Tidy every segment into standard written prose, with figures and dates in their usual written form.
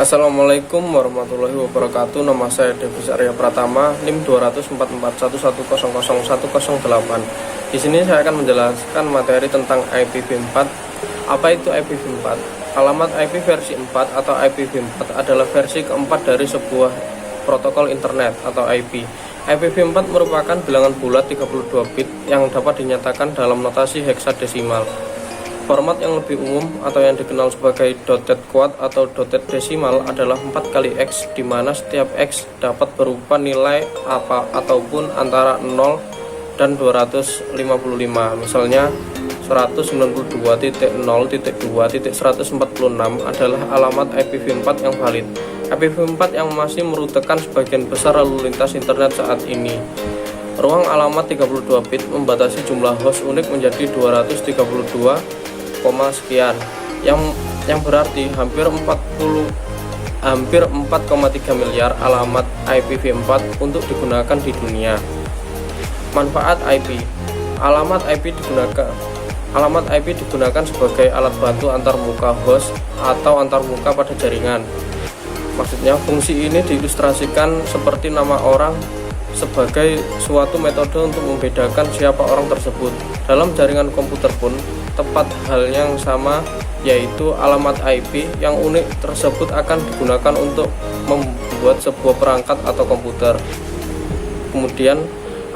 Assalamualaikum warahmatullahi wabarakatuh. Nama saya Devis Arya Pratama, NIM 24411001008. Di sini saya akan menjelaskan materi tentang IPv4. Apa itu IPv4? Alamat IP versi 4 atau IPv4 adalah versi keempat dari sebuah protokol internet atau IP. IPv4 merupakan bilangan bulat 32 bit yang dapat dinyatakan dalam notasi heksadesimal. Format yang lebih umum atau yang dikenal sebagai dotted quad atau dotted desimal adalah 4 kali X, di mana setiap X dapat berupa nilai apa ataupun antara 0 dan 255. Misalnya 192.0.2.146 adalah alamat IPv4 yang valid. IPv4 yang masih merutekan sebagian besar lalu lintas internet saat ini. Ruang alamat 32 bit membatasi jumlah host unik menjadi 232, sekian, yang berarti hampir 4,3 miliar alamat IPv4 untuk digunakan di dunia. Manfaat IP. Alamat IP digunakan sebagai alat bantu antarmuka host atau antarmuka pada jaringan. Maksudnya, fungsi ini diilustrasikan seperti nama orang sebagai suatu metode untuk membedakan siapa orang tersebut. Dalam jaringan komputer pun tepat hal yang sama, yaitu alamat IP yang unik tersebut akan digunakan untuk membuat sebuah perangkat atau komputer. Kemudian,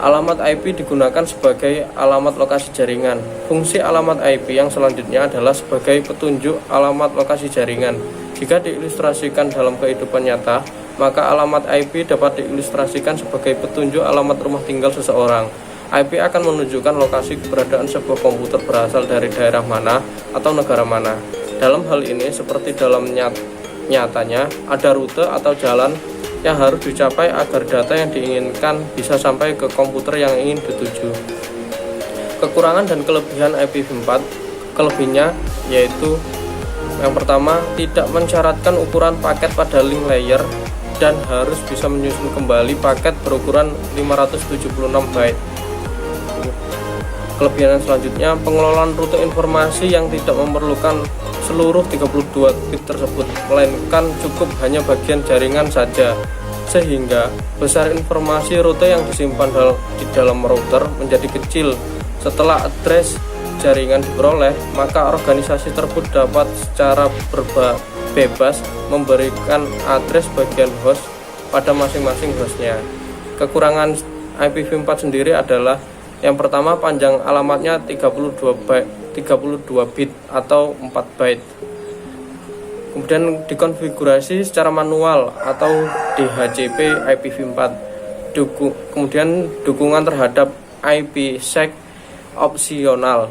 alamat IP digunakan sebagai alamat lokasi jaringan. Fungsi alamat IP yang selanjutnya adalah sebagai petunjuk alamat lokasi jaringan. Jika diilustrasikan dalam kehidupan nyata, maka alamat IP dapat diilustrasikan sebagai petunjuk alamat rumah tinggal seseorang. IP akan menunjukkan lokasi keberadaan sebuah komputer berasal dari daerah mana atau negara mana. Dalam hal ini, seperti dalam nyatanya, ada rute atau jalan yang harus dicapai agar data yang diinginkan bisa sampai ke komputer yang ingin dituju. Kekurangan dan kelebihan IPv4. Kelebihannya yaitu yang pertama, tidak mensyaratkan ukuran paket pada link layer dan harus bisa menyusun kembali paket berukuran 576 byte. Kelebihan selanjutnya, pengelolaan rute informasi yang tidak memerlukan seluruh 32 bit tersebut, melainkan cukup hanya bagian jaringan saja, sehingga besar informasi rute yang disimpan di dalam router menjadi kecil. Setelah address jaringan diperoleh, maka organisasi tersebut dapat secara bebas memberikan address bagian host pada masing-masing hostnya. Kekurangan IPv4 sendiri adalah yang pertama, panjang alamatnya 32 bit atau 4 byte. Kemudian dikonfigurasi secara manual atau DHCP IPv4. Kemudian dukungan terhadap IPsec opsional.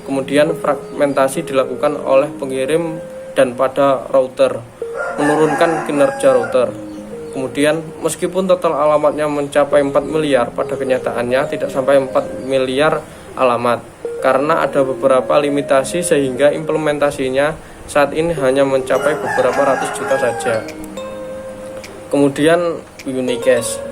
Kemudian fragmentasi dilakukan oleh pengirim dan pada router, menurunkan kinerja router. Kemudian, meskipun total alamatnya mencapai 4 miliar, pada kenyataannya tidak sampai 4 miliar alamat, karena ada beberapa limitasi sehingga implementasinya saat ini hanya mencapai beberapa ratus juta saja. Kemudian, unicast.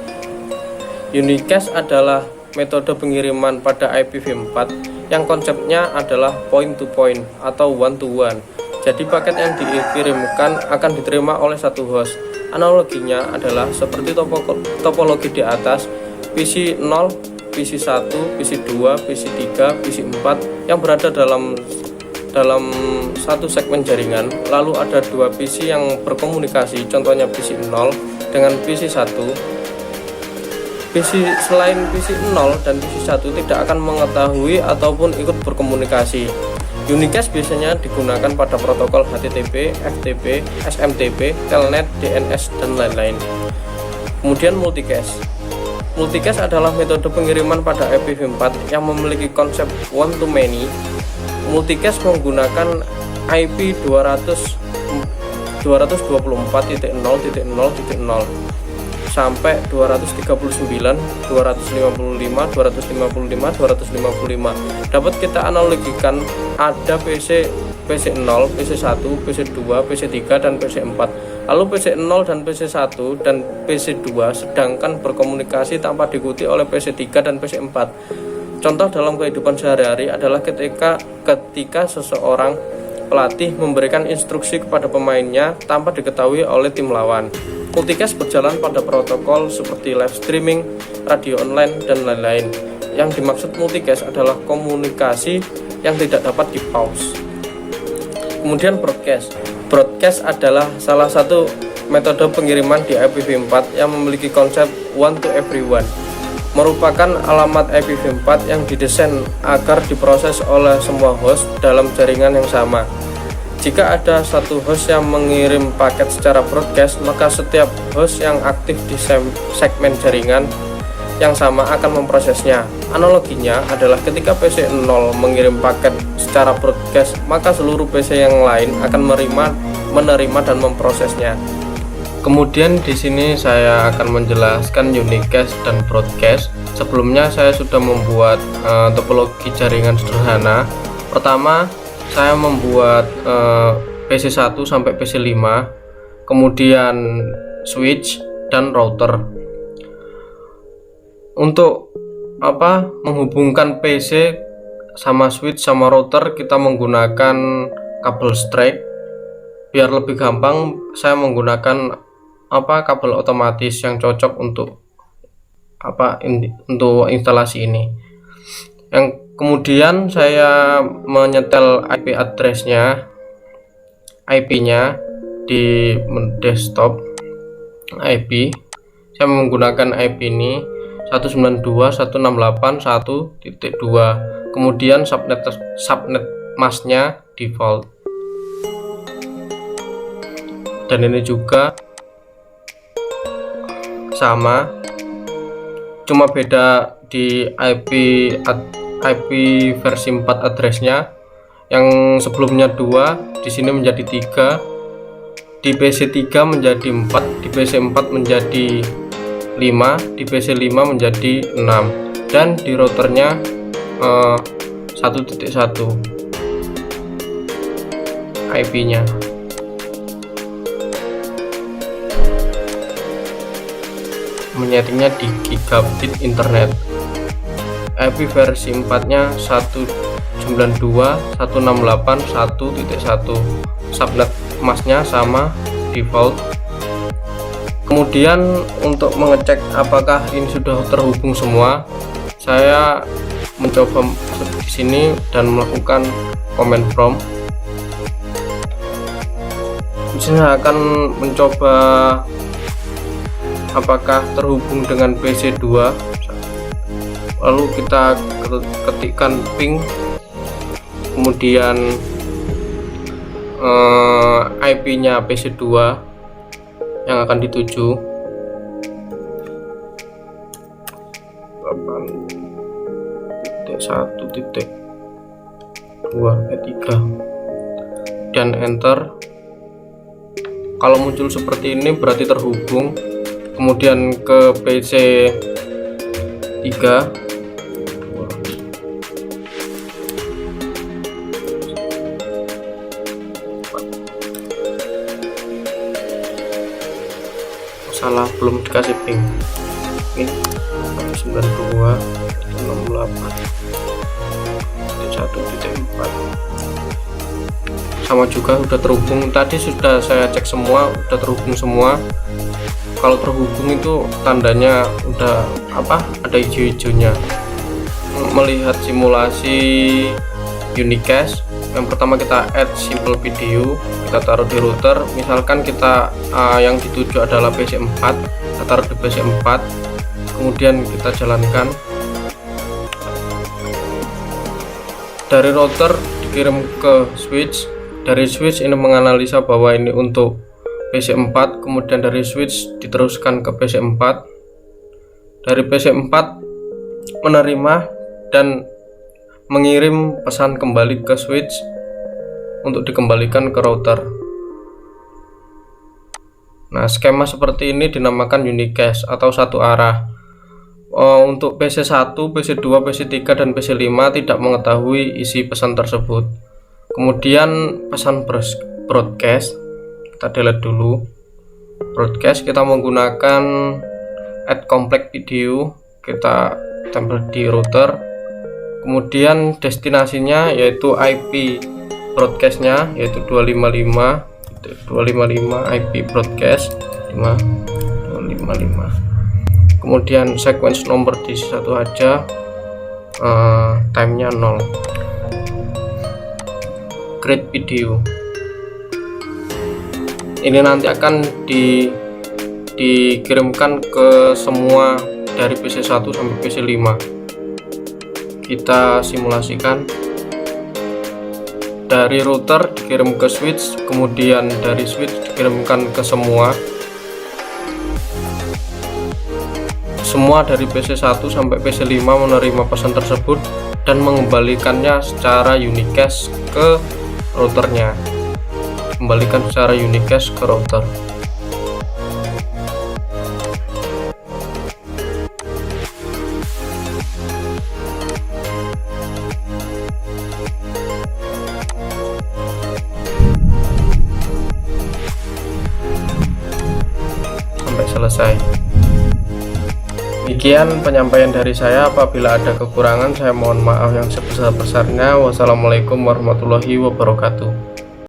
Unicast adalah metode pengiriman pada IPv4 yang konsepnya adalah point to point atau one to one. Jadi paket yang dikirimkan akan diterima oleh satu host. Analoginya adalah seperti topologi di atas, PC 0, PC 1, PC 2, PC 3, PC 4 yang berada dalam satu segmen jaringan. Lalu ada dua PC yang berkomunikasi, contohnya PC 0 dengan PC 1. PC selain PC 0 dan PC 1 tidak akan mengetahui ataupun ikut berkomunikasi. Unicast biasanya digunakan pada protokol HTTP, FTP, SMTP, Telnet, DNS, dan lain-lain. Kemudian multicast. Multicast adalah metode pengiriman pada IPv4 yang memiliki konsep one to many. Multicast menggunakan IP 224.0.0.0 sampai 239, 255, 255. Dapat kita analogikan ada PC 0, PC 1, PC 2, PC 3, dan PC 4. Lalu PC 0 dan PC 1 dan PC 2 sedangkan berkomunikasi tanpa diikuti oleh PC 3 dan PC 4. Contoh dalam kehidupan sehari-hari adalah ketika seseorang pelatih memberikan instruksi kepada pemainnya tanpa diketahui oleh tim lawan. Multicast berjalan pada protokol seperti live streaming, radio online, dan lain-lain. Yang dimaksud multicast adalah komunikasi yang tidak dapat di-pause. Kemudian broadcast. Broadcast adalah salah satu metode pengiriman di IPv4 yang memiliki konsep one to everyone. Merupakan alamat IPv4 yang didesain agar diproses oleh semua host dalam jaringan yang sama. Jika ada satu host yang mengirim paket secara broadcast, maka setiap host yang aktif di segmen jaringan yang sama akan memprosesnya. Analoginya adalah ketika PC 0 mengirim paket secara broadcast, maka seluruh PC yang lain akan menerima dan memprosesnya. Kemudian di sini saya akan menjelaskan unicast dan broadcast. Sebelumnya saya sudah membuat topologi jaringan sederhana. Pertama, saya membuat PC1 sampai PC5, kemudian switch dan router. Untuk menghubungkan PC sama switch sama router, kita menggunakan kabel straight. Biar lebih gampang, saya menggunakan kabel otomatis yang cocok untuk untuk instalasi ini. Yang kemudian saya menyetel IP address-nya, IP-nya di desktop IP. Saya menggunakan IP ini 192.168.1.2. Kemudian subnet masknya default. Dan ini juga sama, cuma beda di IP versi 4 addressnya. Yang sebelumnya 2, di sini menjadi 3, di PC3 menjadi 4, di PC4 menjadi 5, di PC5 menjadi 6, dan di routernya 1.1 IP-nya. Menyetingnya di gigabit internet. IP versi 4 nya 192.168.1.1. subnet masknya sama default. Kemudian untuk mengecek apakah ini sudah terhubung semua, saya mencoba di sini dan melakukan command prompt. Di sini saya akan mencoba apakah terhubung dengan PC2. Lalu kita ketikkan ping, kemudian IP-nya PC2 yang akan dituju. 8.1.2.3 dan enter. Kalau muncul seperti ini berarti terhubung. Kemudian ke PC 3, salah, belum dikasih ping. Ini 192.168.1.4 sama juga sudah terhubung. Tadi sudah saya cek semua, sudah terhubung semua. Kalau terhubung itu tandanya udah ada hijau-hijaunya. Melihat simulasi unicast, yang pertama kita add simple video, kita taruh di router. Misalkan kita yang dituju adalah PC4, kita taruh di PC4, kemudian kita jalankan. Dari router dikirim ke switch. Dari switch ini menganalisa bahwa ini untuk PC4, kemudian dari switch diteruskan ke PC4. Dari PC4 menerima dan mengirim pesan kembali ke switch untuk dikembalikan ke router. Nah, skema seperti ini dinamakan unicast atau satu arah. Untuk PC1, PC2, PC3, dan PC5 tidak mengetahui isi pesan tersebut. Kemudian pesan broadcast, kita delete dulu. Broadcast kita menggunakan add complex video, kita tempel di router. Kemudian destinasinya yaitu IP broadcastnya, yaitu 255 IP broadcast 255. Kemudian sequence nomor di satu aja, timenya 0. Create video, ini nanti akan dikirimkan ke semua dari PC1 sampai PC5. Kita simulasikan. Dari router dikirim ke switch, kemudian dari switch dikirimkan ke semua dari PC1 sampai PC5 menerima pesan tersebut dan mengembalikannya secara unicast ke routernya. Kembalikan secara unicast ke router. Sampai selesai. Demikian penyampaian dari saya. Apabila ada kekurangan, saya mohon maaf yang sebesar-besarnya. Wassalamualaikum warahmatullahi wabarakatuh.